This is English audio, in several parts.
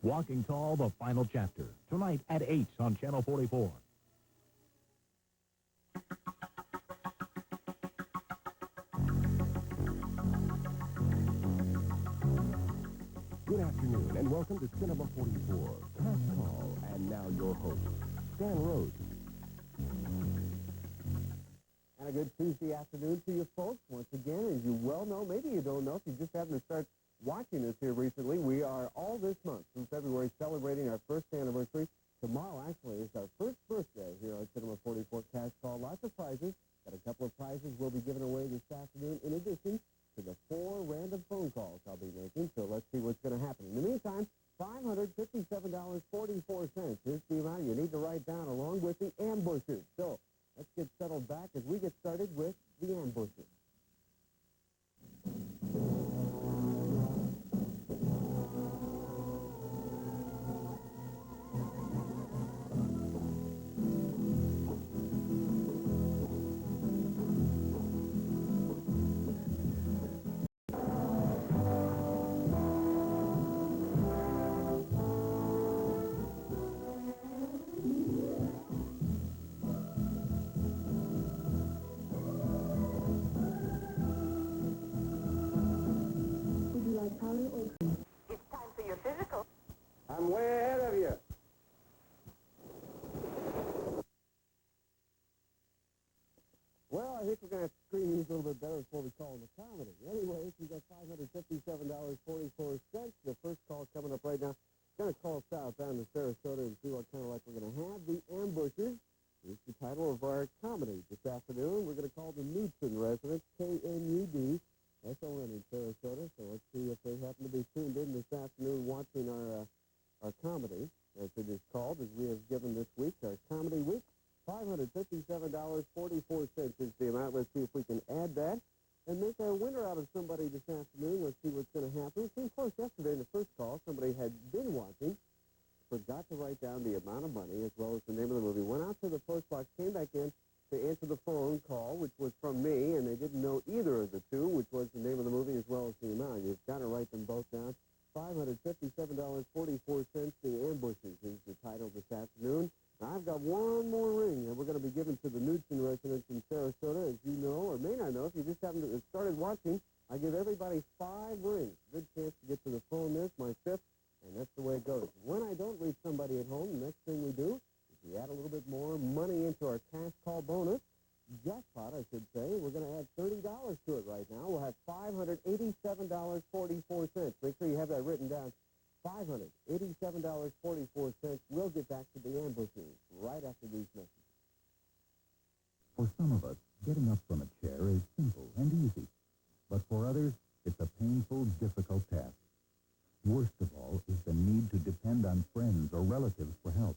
Walking Tall, the final chapter. Tonight at 8 on Channel 44. Good afternoon, and welcome to Cinema 44. Cast Call, and now your host, Stan Rhodes. And a good Tuesday afternoon to you folks. Once again, as you well know, maybe you don't know, if you just happened to start watching us here recently, we are all this month through February celebrating our first anniversary. Tomorrow, actually, is our first birthday here on Cinema 44 Cast Call. Lots of prizes. Got a couple of prizes we'll be giving away this afternoon, in addition to the 4 random phone calls I'll be making. So let's see what's going to happen. In the meantime, $557.44 is the amount you need to write down along with the ambushes. So let's get settled back as we get started with the ambushes. I'm way ahead of you. Well, I think we're going to have to screen these a little bit better before we call them a comedy. Anyways, we got $557.44. The first call coming up right now. Going to call southbound to Sarasota and see what kind of luck we're going to have. The Ambushes is the title of our comedy this afternoon. We're going to call the Knudsen residents, Knudson in Sarasota. So let's see if they happen to be tuned in this afternoon watching our comedy, as it is called, as we have given this week, our comedy week. $557.44 is the amount. Let's see if we can add that and make a winner out of somebody this afternoon. Let's see what's going to happen. It seemed close yesterday in the first call. Somebody had been watching, forgot to write down the amount of money as well as the name of the movie, went out to the post box, came back in to answer the phone call, which was from me, and they didn't know either of the two, which was the name of the movie as well as the amount. You've got to write them both down. $557.44, The Ambushes is the title this afternoon. Now, I've got one more ring that we're going to be giving to the Knudsen residents in Sarasota. As you know, or may not know, if you just happen to have started watching, I give everybody 5 rings. Good chance to get to the phone. There's my 5th, and that's the way it goes. When I don't reach somebody at home, the next thing we do is we add a little bit more money into our cash call bonus. Jackpot, I should say. We're going to add $30 to it right now. We'll have $587.44. Make sure you have that written down. $587.44. We'll get back to the ambushes right after these messages. For some of us, getting up from a chair is simple and easy. But for others, it's a painful, difficult task. Worst of all is the need to depend on friends or relatives for help.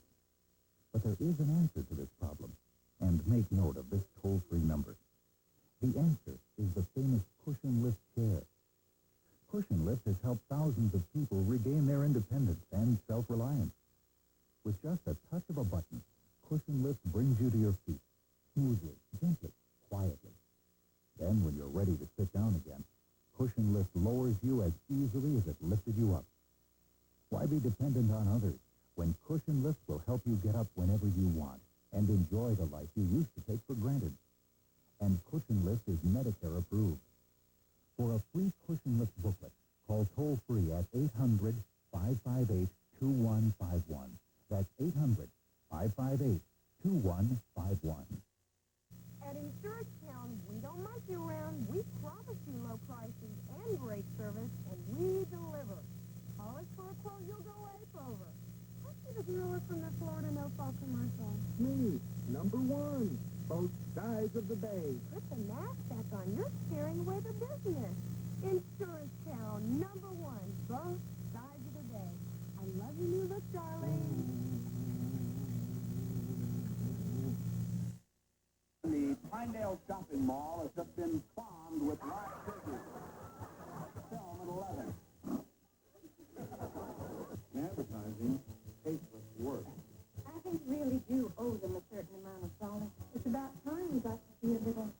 But there is an answer to this problem. And make note of this toll-free number. The answer is the famous Cushion Lift chair. Cushion Lift has helped thousands of people regain their independence and self-reliance. With just a touch of a button, Cushion Lift brings you to your feet, smoothly, gently, quietly. Then, when you're ready to sit down again, Cushion Lift lowers you as easily as it lifted you up. Why be dependent on others when Cushion Lift will help you get up whenever you want and enjoy the life you used to take for granted? And Cushion Lift is Medicare approved. For a free Cushion Lift booklet, call toll-free at 800-558-2151. That's 800-558-2151. At Insurance Town, we don't mess you around. We promise you low prices and great service, and we deliver. Call us for a quote you'll go ape over. Let's see the gorilla from the Florida no-fault commercial. Me, number 1, both sides of the bay. Put the mask back on. You're scaring away the business. Insurance Town, number 1, both sides of the bay. I love your new look, darling. The Pinedale Shopping Mall has just been bombed with live turkeys. Film at 11. Advertising, tasteless work. I think we really do owe them a certain amount of solace. It's about time we got to see a little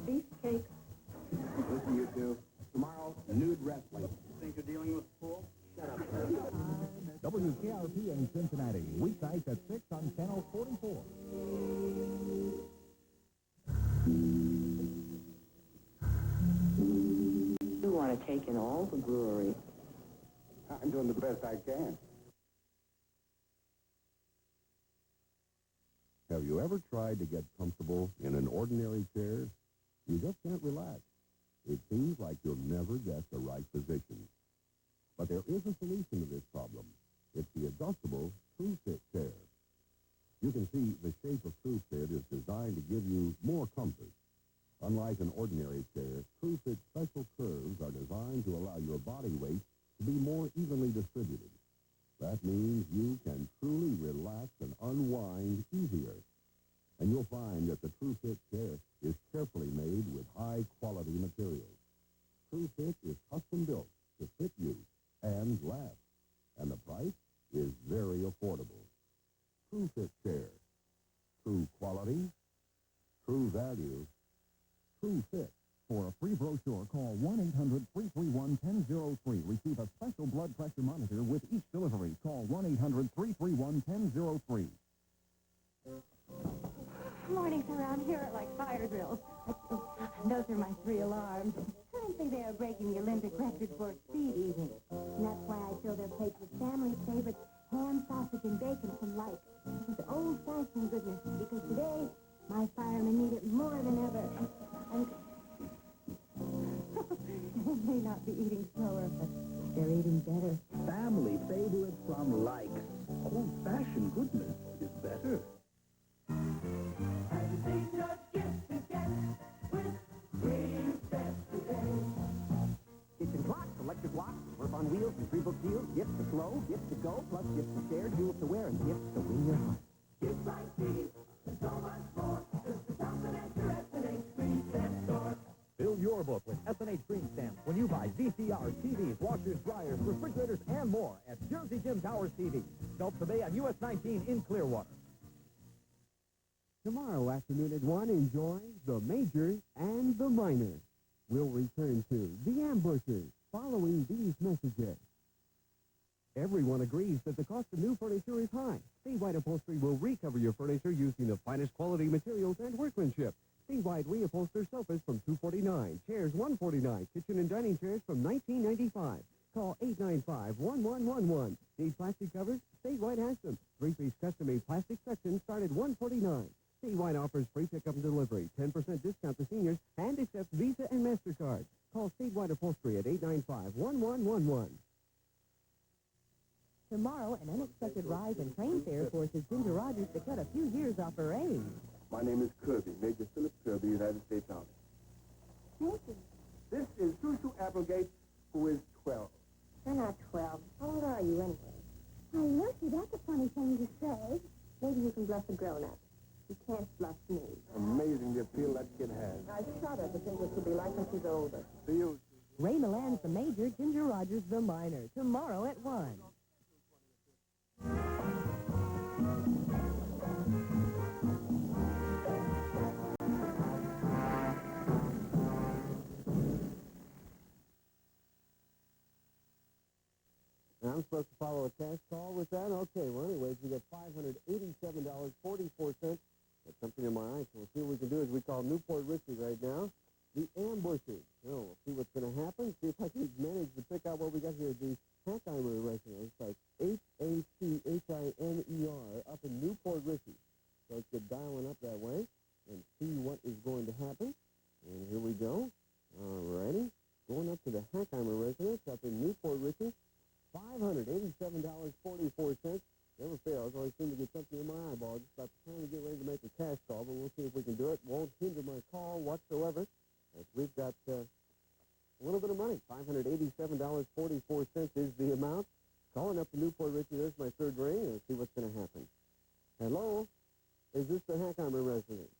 beef cake. Listen, you two. Tomorrow, nude wrestling. Think you're dealing with a fool? WKRP in Cincinnati, weeknights at 6 on Channel 44. You want to take in all the glory. I'm doing the best I can. Have you ever tried to get comfortable in an ordinary chair? You just can't relax. It seems like you'll never get the right position. But there is a solution to this problem. It's the adjustable TrueFit chair. You can see the shape of TrueFit is designed to give you more comfort. Unlike an ordinary chair, TrueFit's special curves are designed to allow your body weight to be more evenly distributed. That means you can truly relax and unwind easier. And you'll find that the TrueFit chair is carefully made with high-quality materials. TrueFit is custom built to fit you and last. And the price is very affordable. TrueFit chair. True quality, true value, true fit. For a free brochure, call 1-800-331-1003. Receive a special blood pressure monitor with each delivery. Call 1-800-331-1003. Mornings around here are like fire drills. Those are my 3 alarms. Currently, they are breaking the Olympic record for speed eating. And that's why I fill their plates with family favorites, ham, sausage, and bacon from Light. It's old-fashioned goodness, because today, my firemen need it more than ever. And they may not be eating slower, but they're eating better. Family favorites from Likes. Old-fashioned goodness is better. Kitchen clocks, electric locks, work on wheels, and 3-book deals, gifts to flow, gifts to go, plus gifts to share, jewels to wear, and gifts to win your heart. Gifts like these, and so much more. Just the confidence your S&H Green Stamp store. Fill your book with S&H Green Stamps when you buy VCRs, TVs, washers, dryers, refrigerators, and more at Jersey Jim Towers TV. Shelf Bay on US 19 in Clearwater. Tomorrow afternoon at 1, enjoy the major and the minor. We'll return to the ambushers following these messages. Everyone agrees that the cost of new furniture is high. Statewide Upholstery will recover your furniture using the finest quality materials and workmanship. Statewide reupholster sofas from $249, chairs $149, kitchen and dining chairs from $19.95. Call 895-1111. Need plastic covers? Statewide has them. 3-piece custom-made plastic sections start at $149. Statewide offers free pickup and delivery, 10% discount to seniors, and accepts Visa and MasterCard. Call Statewide Upholstery at 895-1111. Tomorrow, an unexpected rise in train fares forces Ginger Rogers to cut a few years off her age. My name is Kirby, Major Philip Kirby, United States Army. Thank you. This is Shushu Applegate, who is 12. You're not 12. How old are you, anyway? Why, Lucy, that's a funny thing to say. Maybe you can bluff a grown-up. You can't bluff me. Amazing the appeal that kid has. I shudder to think what she'll be like when she's older. See you. Ray Milan's the major, Ginger Rogers the minor. Tomorrow at 1. Now, I'm supposed to follow a cash call with that? Okay, well, anyways, we got $587.44. That's something in my eye, so we'll see what we can do as we call Newport Richie right now. The ambushers. Oh, we'll see what's going to happen. See if I can manage to pick out what we got here. The Hackheimer residence, like H-A-C-H-I-M-E-R, up in Newport Richie. So let's get dialing up that way and see what is going to happen. And here we go. All righty. Going up to the Hackheimer residence up in Newport Richie. $587.44. Never fails. Always seem to get something in my eyeball. Just about trying to get ready to make a cash call, but we'll see if we can do it. Won't hinder my call whatsoever. As we've got a little bit of money. $587.44 is the amount. Calling up to Newport Richie. There's my third ring. Let's see what's going to happen. Hello? Is this the Hackheimer residence?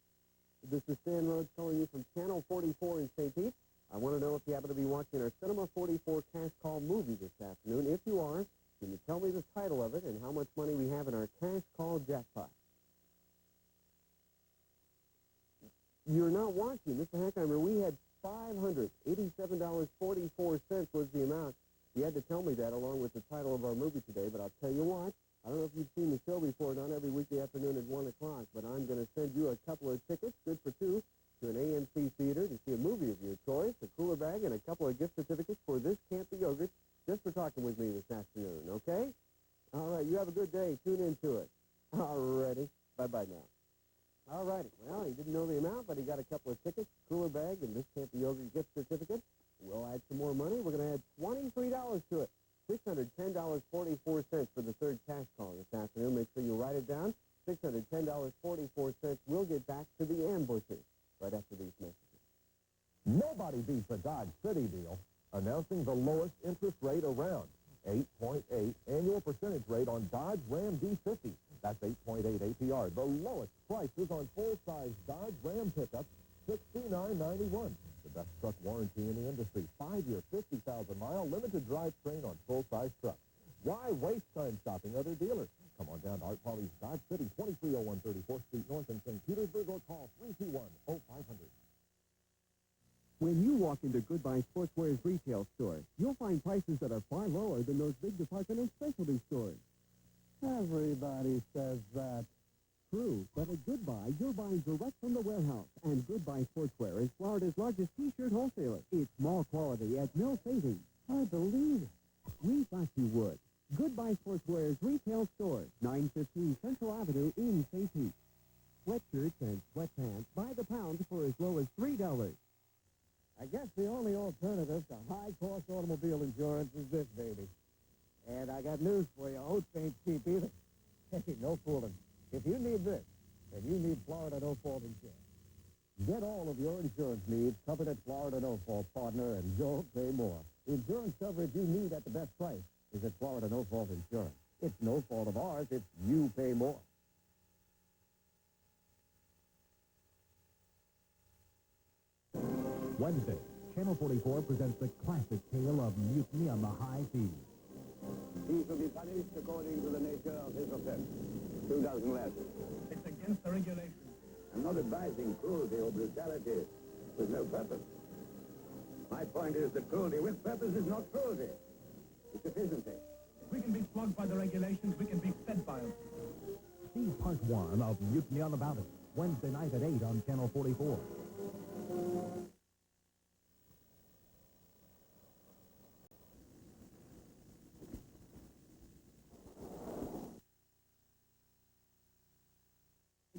This is Stan Rhodes calling you from Channel 44 in St. Pete. I want to know if you happen to be watching our Cinema 44 cash call movie this afternoon. If you are, can you tell me the title of it and how much money we have in our cash call jackpot? You're not watching, Mr. Hackheimer. We had $587.44 was the amount. He had to tell me that along with the title of our movie today, but I'll tell you what, I don't know if you've seen the show before, not every weekday afternoon at 1 o'clock, but I'm going to send you a couple of tickets, good for two, to an AMC theater to see a movie of your choice, a cooler bag, and a couple of gift certificates for this Camp the Yogurt, just for talking with me this afternoon, okay? All right, you have a good day. Tune into it. All righty. Bye-bye now. All righty. Well, he didn't know the amount, but he got a couple of tickets, cooler bag, and this Camp the Yogurt gift certificate. We'll add some more money. We're going to add $23 to it. $610.44 for the third cash call this afternoon. Make sure you write it down. $610.44. We'll get back to the ambushers right after these messages. Nobody beats a Dodge City deal. Announcing the lowest interest rate around. 8.8 annual percentage rate on Dodge Ram D50. That's 8.8 APR. The lowest prices on full-size Dodge Ram pickups, $69.91. The best truck warranty in the industry. 5-year, 50,000-mile limited drivetrain on full-size trucks. Why waste time shopping other dealers? Come on down to Art Polly's Dodge City, 2301 34th Street North in St. Petersburg, or call 321-0500. When you walk into Goodbye Sportswear's retail store, you'll find prices that are far lower than those big department and specialty stores. Everybody says that. True, but at Goodbye, you're buying direct from the warehouse, and Goodbye Sportswear is Florida's largest T-shirt wholesaler. It's small quality at no savings. I believe it. We thought you would. Goodbye Sportswear's retail store, 915 Central Avenue in St. Pete. Sweatshirts and sweatpants by the pound for as low as $3. I guess the only alternative to high-cost automobile insurance is this, baby. And I got news for you. Oats ain't cheap either. Hey, no fooling. If you need this, then you need Florida No-Fault Insurance. Get all of your insurance needs covered at Florida No-Fault, partner, and don't pay more. Insurance coverage you need at the best price is at Florida No-Fault Insurance. It's no fault of ours if you pay more. Wednesday, Channel 44 presents the classic tale of mutiny on the high seas. He shall be punished according to the nature of his offense. 2 dozen lashes. It's against the regulations. I'm not advising cruelty or brutality with no purpose. My point is that cruelty with purpose is not cruelty. It's efficiency. If we can be flogged by the regulations, we can be fed by them. See Part 1 of Mutiny on the Bounty, Wednesday night at 8 on Channel 44.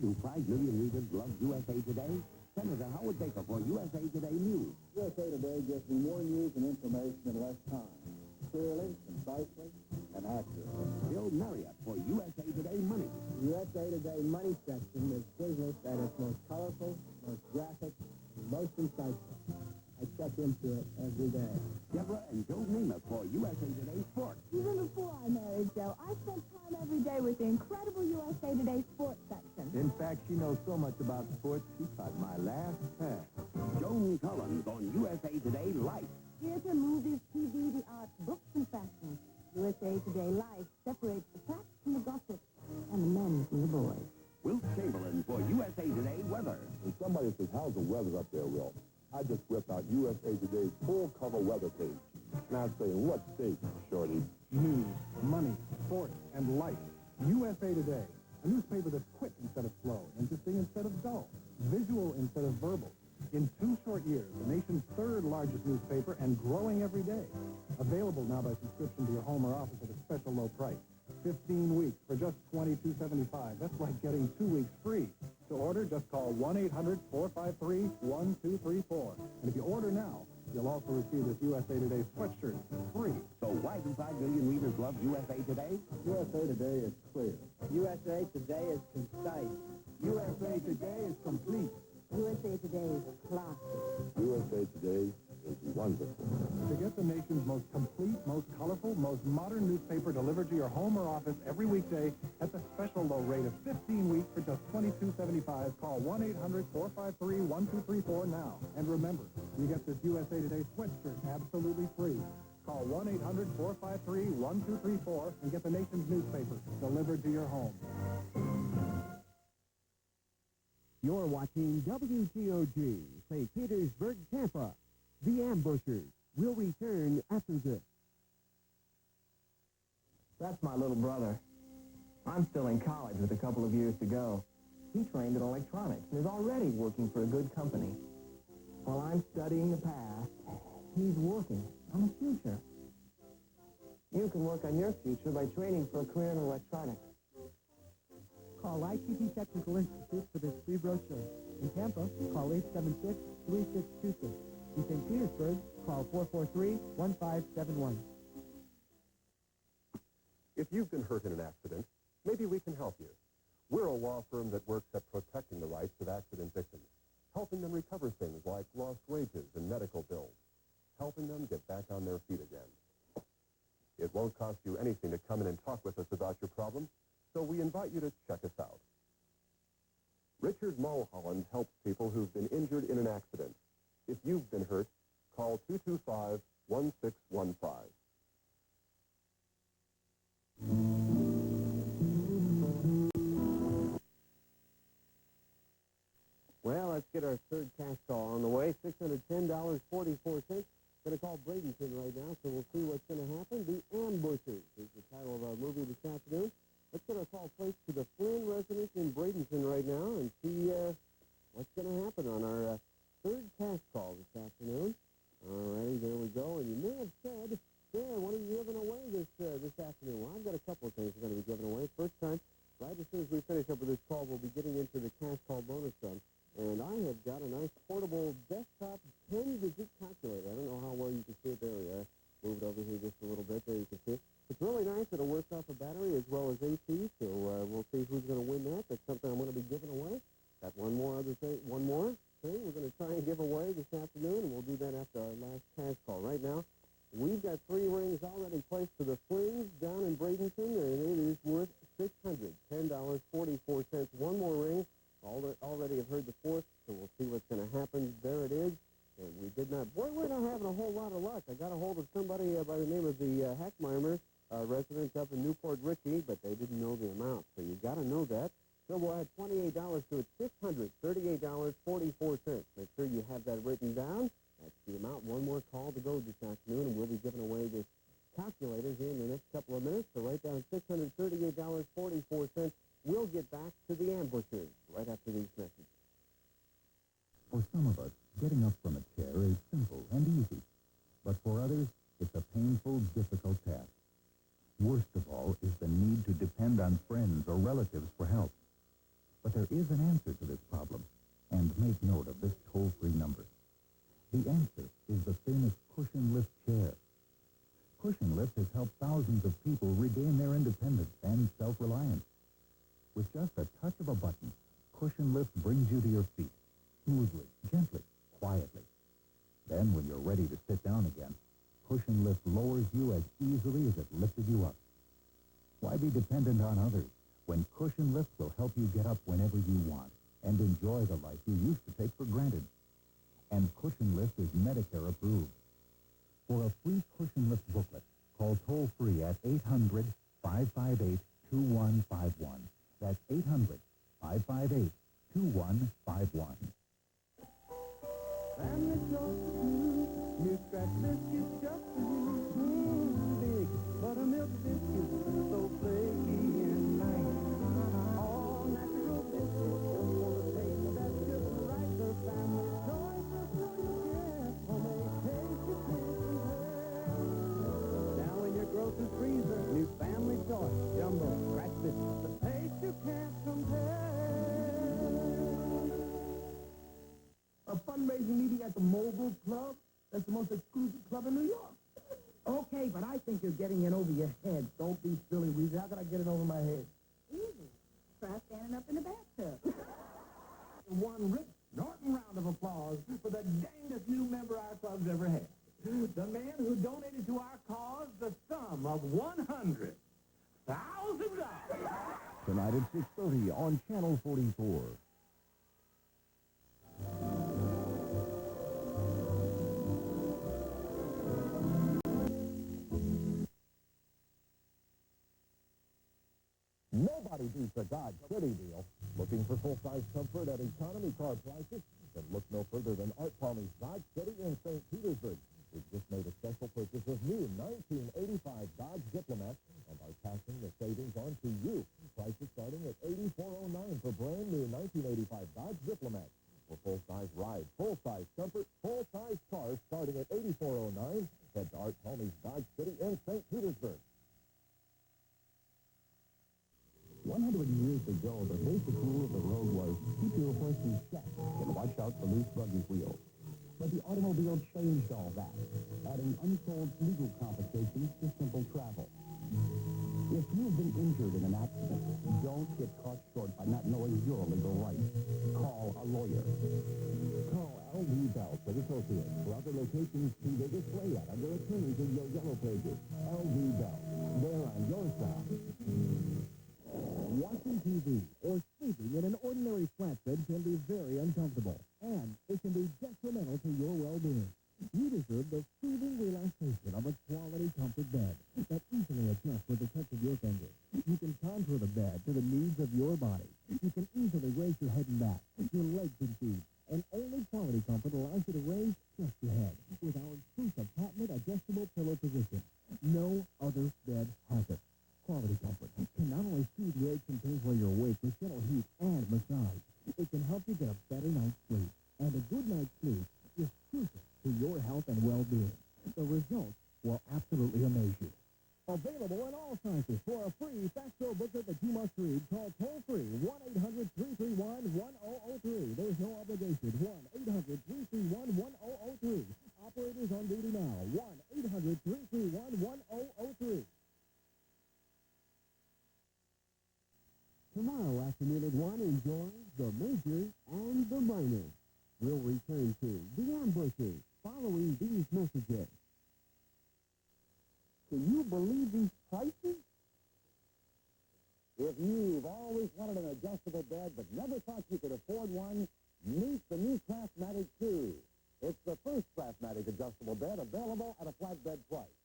Do 5 million readers love USA Today? Senator Howard Baker for USA Today News. USA Today gives me more news and information in less time. Clearly, concisely, and accurately. Bill Marriott for USA Today Money. USA Today Money section is business at its most colorful, most graphic, and most insightful. I check into it every day. Deborah and Joe Namath for USA Today Sports. Even before I married Joe, I spent time every day with the incredible USA Today sports section. In fact, she knows so much about sports, she caught my last pass. Joan Collins on USA Today Life. Theater, movies, TV, the arts, books, and fashion. USA Today Life separates the facts from the gossip and the men from the boys. Wilt Chamberlain for USA Today Weather. When somebody says, how's the weather up there, Will? I just whip out USA Today's full-cover weather page. Now say, what state, Shorty? News, money, sports, and life. USA Today, a newspaper that's quick instead of slow, interesting instead of dull, visual instead of verbal. In 2 short years, the nation's 3rd largest newspaper and growing every day. Available now by subscription to your home or office at a special low price. 15 weeks for just $22.75. That's like getting 2 weeks free. To order, just call 1-800-453-1234. And if you order now, you'll also receive this USA Today sweatshirt free. So why do 5 million readers love USA Today? USA Today is clear. USA Today is concise. USA Today is complete. USA Today is classy. USA Today is wonderful. To get the nation's most complete, most colorful, most modern newspaper delivered to your home or office every weekday at the special low rate of 15 weeks for just $22.75, call 1-800-453-1234 now. And remember, you get this USA Today sweatshirt absolutely free. Call 1-800-453-1234 and get the nation's newspaper delivered to your home. You're watching WTOG, St. Petersburg, Tampa. The Ambushers will return after this. That's my little brother. I'm still in college with a couple of years to go. He trained in electronics and is already working for a good company. While I'm studying the past, he's working on the future. You can work on your future by training for a career in electronics. Call ITT Technical Institute for this free brochure. In Tampa, call 876-3626. In St. Petersburg, call 443-1571. If you've been hurt in an accident, maybe we can help you. We're a law firm that works at protecting the rights of accident victims, helping them recover things like lost wages and medical bills, helping them get back on their feet again. It won't cost you anything to come in and talk with us about your problem, so we invite you to check us out. Richard Mulholland helps people who've been injured in an accident. If you've been hurt, call 225-1615. Well, let's get our third cash call on the way. $610.44. Going to call Bradenton right now, so we'll see what's going to happen. The Ambushers is the title of our movie this afternoon. Let's get our call placed to the Flynn residence in Bradenton right now and see what's going to happen on our third cash call this afternoon. All righty, there we go. And you may have said, yeah, what are you giving away this afternoon? Well, I've got a couple of things we're going to be giving away. First time, right as soon as we finish up with this call, we'll be getting into the cash call bonus sum. And I have got a nice portable desktop 10-digit calculator. I don't know how well you can see it. There we are. Move it over here just a little bit. There you can see it. It's really nice. It'll work off a battery as well as AC, so we'll see who's going to win that. That's something I'm going to be giving away. Got one more thing we're going to try and give away this afternoon, and we'll do that after our last cash call. Right now, we've got 3 rings already placed to the Flings down in Bradenton, and it is worth $610.44. One more ring. Already have heard the fourth, so we'll see what's going to happen. There it is. And we did not. Boy, we're not having a whole lot of luck. I got a hold of somebody by the name of the Hackmeimer residents up in Newport Richey, but they didn't know the amount. So you got to know that. So we'll add $28 to it, $638.44. Make sure you have that written down. That's the amount. One more call to go this afternoon, and we'll be giving away this calculator here in the next couple of minutes. So write down $638.44. We'll get back to the Ambushers right after these messages. For some of us, getting up from a chair is simple and easy. But for others, it's a painful, difficult task. Worst of all is the need to depend on friends or relatives for help. But there is an answer to this problem, and make note of this toll-free number. The answer is the famous cushion lift chair. Cushion lift has helped thousands of people regain their independence and self-reliance. With just a touch of a button, Cushion Lift brings you to your feet, smoothly, gently, quietly. Then, when you're ready to sit down again, Cushion Lift lowers you as easily as it lifted you up. Why be dependent on others when Cushion Lift will help you get up whenever you want and enjoy the life you used to take for granted? And Cushion Lift is Medicare approved. For a free Cushion Lift booklet, call toll-free at 800-558-2151. That's 800-558-2151. Family Choice new crack biscuits just for you. Big buttermilk biscuits, so flaky and nice. All natural biscuits, just for the taste that's just right. The Family Choice will fill your gas, homemade taste you can't compare. Now in your grocer's freezer, new Family Choice jumbo crack biscuits, the taste you can't compare. A fundraising meeting at the Mobile Club? That's the most exclusive club in New York. Okay, but I think you're getting in over your head. Don't be silly, Weezy. How can I get it over my head? Easy. Try standing up in the bathtub. One rich Norton round of applause for the dangest new member our club's ever had. The man who donated to our cause the sum of $100,000. Tonight at 6:30 on Channel 44. Nobody beats a Dodge City deal. Looking for full-size comfort at economy car prices? Then look no further than Art Palmy's Dodge City in St. Petersburg. We've just made a special purchase of new 1985 Dodge Diplomat and are are passing the savings on to you. Prices starting at $84.09 for brand new 1985 Dodge Diplomat. For full-size ride, full-size comfort, full-size cars starting at $84.09. Head to Art Palmy's Dodge City in St. Petersburg. 100 years ago, the basic rule of the road was keep your horse in check and watch out for loose buggy wheels. But the automobile changed all that, adding unsolved legal complications to simple travel. If you've been injured in an accident, don't get caught short by not knowing your legal rights. Call a lawyer. Call L.D. Belts and Associates for other locations too big to play at under attorneys in your yellow pages. L.D. Belts. They're on your side. Watching TV or sleeping in an ordinary flatbed can be very uncomfortable, and it can be detrimental to your well-being. You deserve the soothing relaxation of a quality comfort bed that easily adjusts with the touch of your fingers. You can contour the bed to the needs of your body. You can easily raise your head and back, your legs and feet, and only Quality Comfort allows you to raise just your head with our exclusive patented adjustable pillow position. No other bed has it. Quality Comfort can not only soothe your aches and pains while you're awake with gentle heat and massage, it can help you get a better night's sleep. And a good night's sleep is crucial to your health and well-being. The results will absolutely amaze you. Available in all sizes. For a free Facto booklet that you must read, call toll-free 1-800-331-1003. There's no obligation. 1-800-331-1003. Operators on duty now. 1-800-331-1003. Tomorrow afternoon at 1, enjoy the major and the minor. We'll return to the ambushers following these messages. Can you believe these prices? If you've always wanted an adjustable bed but never thought you could afford one, meet the new Craftmatic 2. It's the first Craftmatic adjustable bed available at a flatbed price.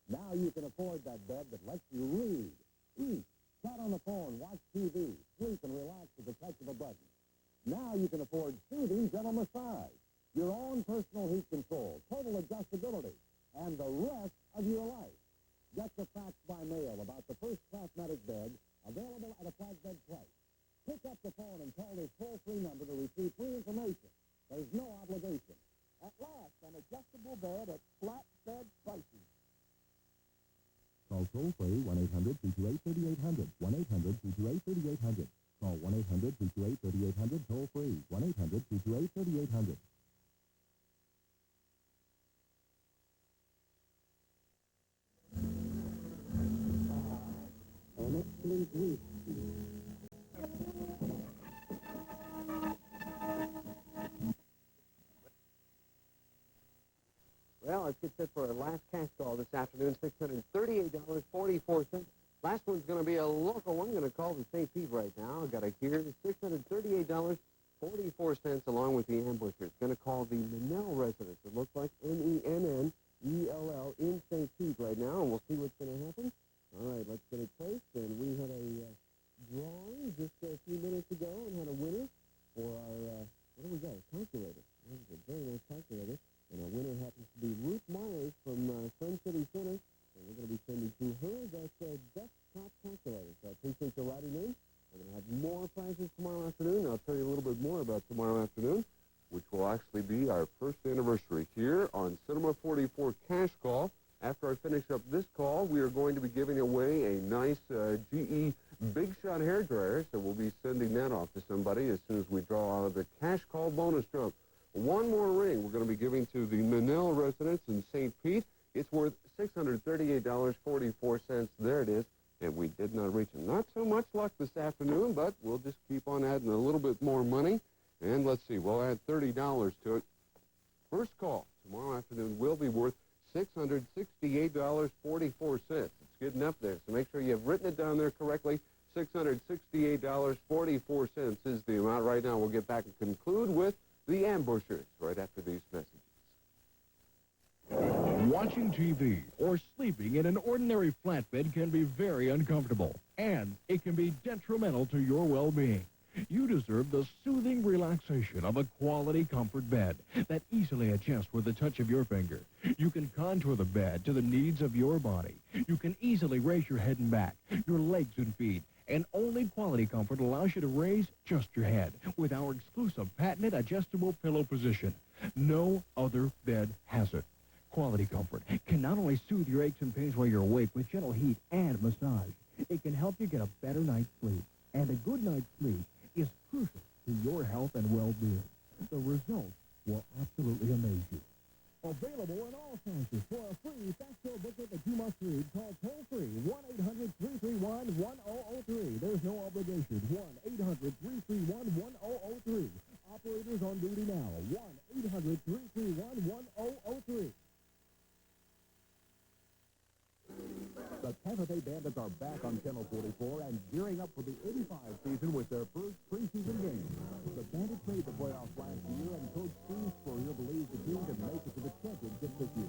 Now you can afford that bed that lets you read, eat, chat on the phone, watch TV, sleep, and relax with the touch of a button. Now you can afford soothing gentle massage, your own personal heat control, total adjustability, and the rest of your life. Get the facts by mail about the first Craftmatic bed available at a flatbed price. Pick up the phone and call this toll-free number to receive free information. There's no obligation. At last, an adjustable bed at flatbed prices. Call toll-free 1-800-228-3800, 1-800-228-3800. Call 1-800-228-3800, toll-free, 1-800-228-3800. An excellent week. Well, let's get set for our last cash call this afternoon, $638.44. Last one's going to be a local one. I'm going to call the St. Pete right now. I've got it here, $638.44 along with the ambusher. It's going to call the Menell residence. It looks like Mennell in St. Pete right now, and we'll see what's going to happen. All right, let's get it placed. And we had a drawing just a few minutes ago and had a winner for our, what do we got, a calculator. That was a very nice calculator. And our winner happens to be Ruth Myers from Sun City Center. And we're going to be sending to her that desktop calculator. So I appreciate you writing in. We're going to have more prizes tomorrow afternoon. I'll tell you a little bit more about tomorrow afternoon, which will actually be our first anniversary here on Cinema 44 Cash Call. After I finish up this call, we are going to be giving away a nice GE Big Shot hairdryer. So we'll be sending that off to somebody as soon as we draw out of the Cash Call bonus drum. One more ring we're going to be giving to the Menell residence in St. Pete. It's worth $638.44. There it is. And we did not reach it. Not so much luck this afternoon, but we'll just keep on adding a little bit more money. And let's see, we'll add $30 to it. First call tomorrow afternoon will be worth $668.44. It's getting up there, so make sure you've written it down there correctly. $668.44 is the amount right now. We'll get back and conclude with the ambushers right after these messages. Watching TV or sleeping in an ordinary flatbed can be very uncomfortable, and it can be detrimental to your well-being. You deserve the soothing relaxation of a quality comfort bed that easily adjusts with the touch of your finger. You can contour the bed to the needs of your body. You can easily raise your head and back, your legs and feet, and only Quality Comfort allows you to raise just your head with our exclusive patented adjustable pillow position. No other bed has it. Quality Comfort can not only soothe your aches and pains while you're awake with gentle heat and massage, it can help you get a better night's sleep. And a good night's sleep is crucial to your health and well-being. The results will absolutely amaze you. Available in all sizes. For a free factual booklet that you must read, call toll-free 1-800-331-1003. There's no obligation. 1-800-331-1003. Operators on duty now. 1-800-331-1003. The Tampa Bay Bandits are back on Channel 44 and gearing up for the 85 season with their first preseason game. The Bandits made the playoffs last year, and Coach Steve Spurrier believes the team can make it to the championship this year.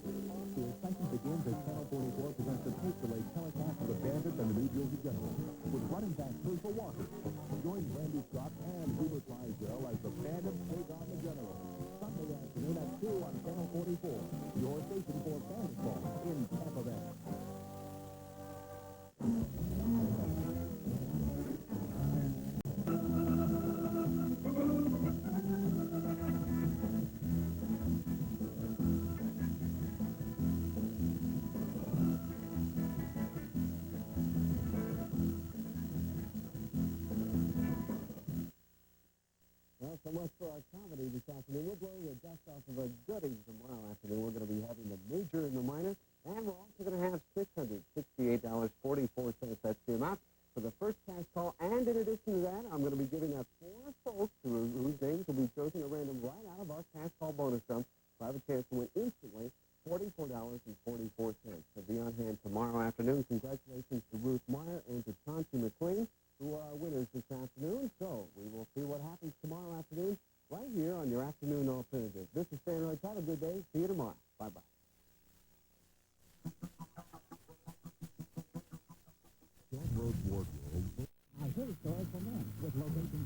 The excitement begins as Channel 44 presents the tape-delayed telecast of the Bandits and the New Jersey Generals, with running back Herschel Walker. Join Randy Scott and Hubert Clydesdale as the Bandits take on the Generals. Sunday afternoon at 2 on Channel 44, your station for Bandit ball in Tampa Bay. Well, so much for our comedy this afternoon. We'll blow the dust off of a goodie tomorrow afternoon. We're going to be having the major and the minor, and we're also going to have $668.44. That's the amount for the first cash call. And in addition to that, I'm going to be giving out 4 folks whose names will be chosen at random right out of our cash call bonus sum. So I have a chance to win instantly $44.44. So be on hand tomorrow afternoon. Congratulations to Ruth Meyer and to Chauncey McLean, who are our winners this afternoon. So we will see what happens tomorrow afternoon right here on your afternoon alternative. This is Stan Roy. Have a good day. See you tomorrow. Bye-bye. I heard a story from them with location